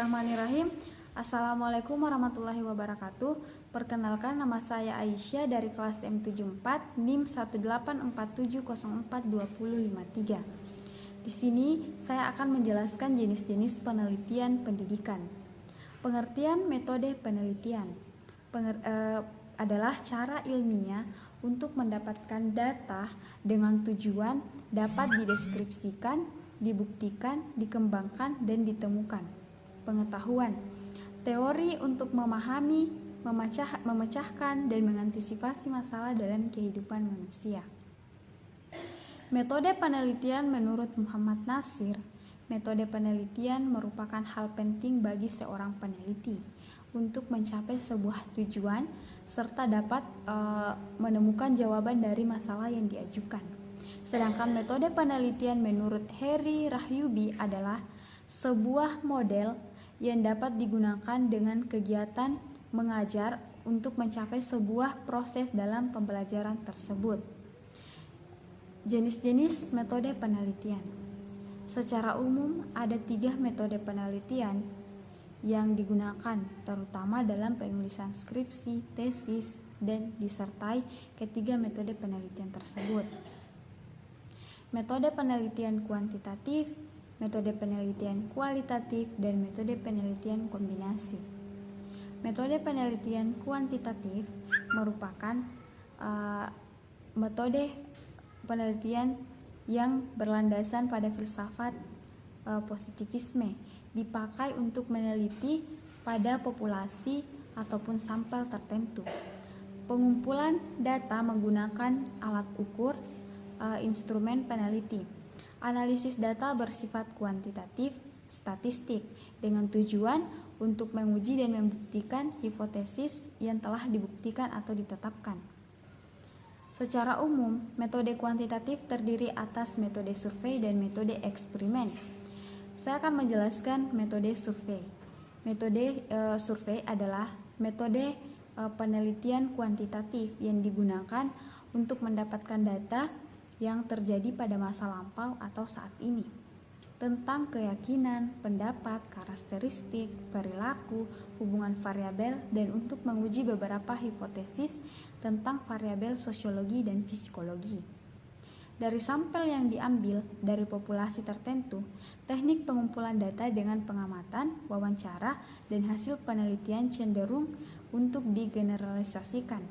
Bismillahirrahmanirrahim. Assalamualaikum warahmatullahi wabarakatuh. Perkenalkan, nama saya Aisyah dari kelas M74 NIM 184704253. Di sini saya akan menjelaskan jenis-jenis penelitian pendidikan. Pengertian metode penelitian adalah cara ilmiah untuk mendapatkan data dengan tujuan dapat dideskripsikan, dibuktikan, dikembangkan, dan ditemukan. Pengetahuan, teori untuk memahami, memecahkan, dan mengantisipasi masalah dalam kehidupan manusia. Metode penelitian menurut Muhammad Nasir, metode penelitian merupakan hal penting bagi seorang peneliti untuk mencapai sebuah tujuan serta dapat menemukan jawaban dari masalah yang diajukan. Sedangkan metode penelitian menurut Heri Rahyubi adalah sebuah model yang dapat digunakan dengan kegiatan mengajar untuk mencapai sebuah proses dalam pembelajaran tersebut. Jenis-jenis metode penelitian. Secara umum ada 3 metode penelitian yang digunakan terutama dalam penulisan skripsi, tesis, dan disertai ketiga metode penelitian tersebut. Metode penelitian kuantitatif, metode penelitian kualitatif, dan metode penelitian kombinasi. Metode penelitian kuantitatif merupakan metode penelitian yang berlandasan pada filsafat positivisme, dipakai untuk meneliti pada populasi ataupun sampel tertentu. Pengumpulan data menggunakan alat ukur, instrumen peneliti. Analisis data bersifat kuantitatif, statistik, dengan tujuan untuk menguji dan membuktikan hipotesis yang telah dibuktikan atau ditetapkan. Secara umum, metode kuantitatif terdiri atas metode survei dan metode eksperimen. Saya akan menjelaskan metode survei. Metode survei adalah metode penelitian kuantitatif yang digunakan untuk mendapatkan data yang terjadi pada masa lampau atau saat ini tentang keyakinan, pendapat, karakteristik, perilaku, hubungan variabel, dan untuk menguji beberapa hipotesis tentang variabel sosiologi dan psikologi. Dari sampel yang diambil dari populasi tertentu, teknik pengumpulan data dengan pengamatan, wawancara, dan hasil penelitian cenderung untuk digeneralisasikan.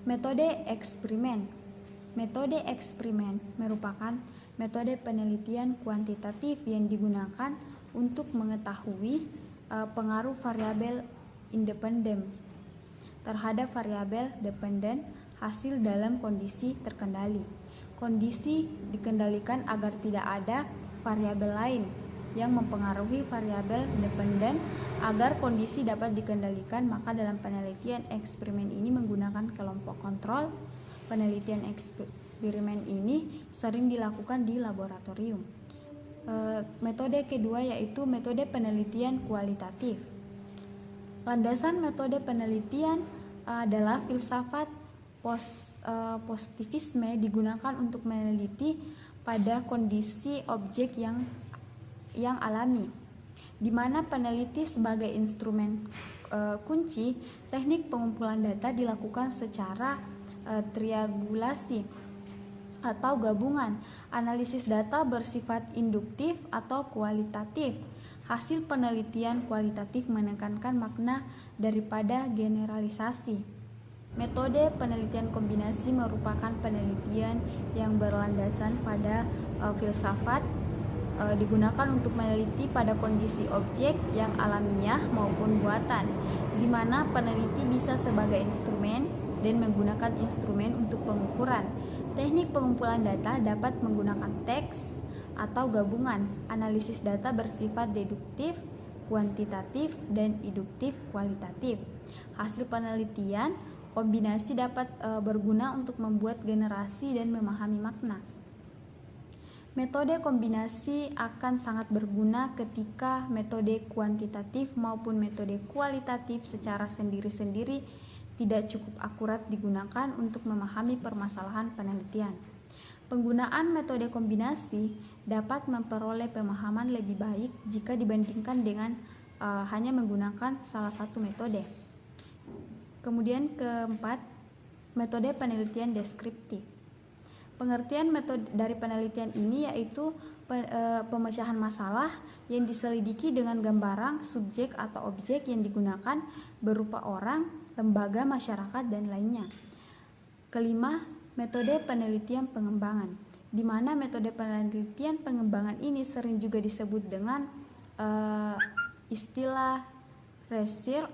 Metode eksperimen. Metode eksperimen merupakan metode penelitian kuantitatif yang digunakan untuk mengetahui pengaruh variabel independen terhadap variabel dependen hasil dalam kondisi terkendali. Kondisi dikendalikan agar tidak ada variabel lain yang mempengaruhi variabel dependen. Agar kondisi dapat dikendalikan, maka dalam penelitian eksperimen ini menggunakan kelompok kontrol. Penelitian eksperimen ini sering dilakukan di laboratorium. Metode kedua yaitu metode penelitian kualitatif. Landasan metode penelitian adalah filsafat positivisme digunakan untuk meneliti pada kondisi objek yang alami, di mana peneliti sebagai instrumen kunci. Teknik pengumpulan data dilakukan secara triangulasi atau gabungan. Analisis data bersifat induktif atau kualitatif. Hasil penelitian kualitatif menekankan makna daripada generalisasi. Metode penelitian kombinasi merupakan penelitian yang berlandasan pada filsafat, digunakan untuk meneliti pada kondisi objek yang alamiah maupun buatan, di mana peneliti bisa sebagai instrumen dan menggunakan instrumen untuk pengukuran. Teknik pengumpulan data dapat menggunakan teks atau gabungan. Analisis data bersifat deduktif, kuantitatif, dan induktif kualitatif. Hasil penelitian kombinasi dapat berguna untuk membuat generasi dan memahami makna. Metode kombinasi akan sangat berguna ketika metode kuantitatif maupun metode kualitatif secara sendiri-sendiri tidak cukup akurat digunakan untuk memahami permasalahan penelitian. Penggunaan metode kombinasi dapat memperoleh pemahaman lebih baik jika dibandingkan dengan hanya menggunakan salah satu metode. Kemudian keempat, metode penelitian deskriptif. Pengertian metode dari penelitian ini yaitu pemecahan masalah yang diselidiki dengan gambaran subjek atau objek yang digunakan berupa orang, lembaga, masyarakat, dan lainnya. Kelima, metode penelitian pengembangan, di mana metode penelitian pengembangan ini sering juga disebut dengan istilah research,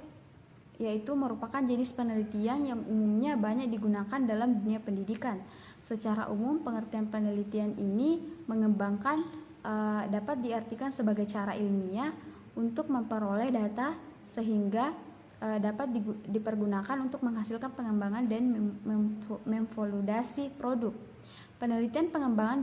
yaitu merupakan jenis penelitian yang umumnya banyak digunakan dalam dunia pendidikan. Secara umum, pengertian penelitian ini mengembangkan dapat diartikan sebagai cara ilmiah untuk memperoleh data sehingga dapat dipergunakan untuk menghasilkan pengembangan dan memvalidasi produk. Penelitian pengembangan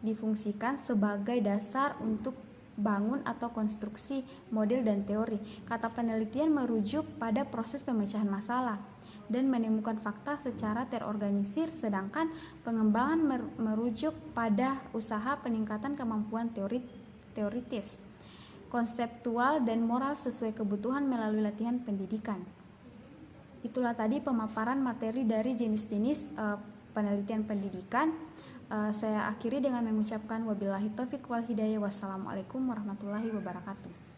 difungsikan sebagai dasar untuk bangun atau konstruksi model dan teori. Kata penelitian merujuk pada proses pemecahan masalah dan menemukan fakta secara terorganisir, sedangkan pengembangan merujuk pada usaha peningkatan kemampuan teoritis, konseptual, dan moral sesuai kebutuhan melalui latihan pendidikan. Itulah tadi pemaparan materi dari jenis-jenis penelitian pendidikan. Saya akhiri dengan mengucapkan wabillahi taufiq wal hidayah. Wassalamualaikum warahmatullahi wabarakatuh.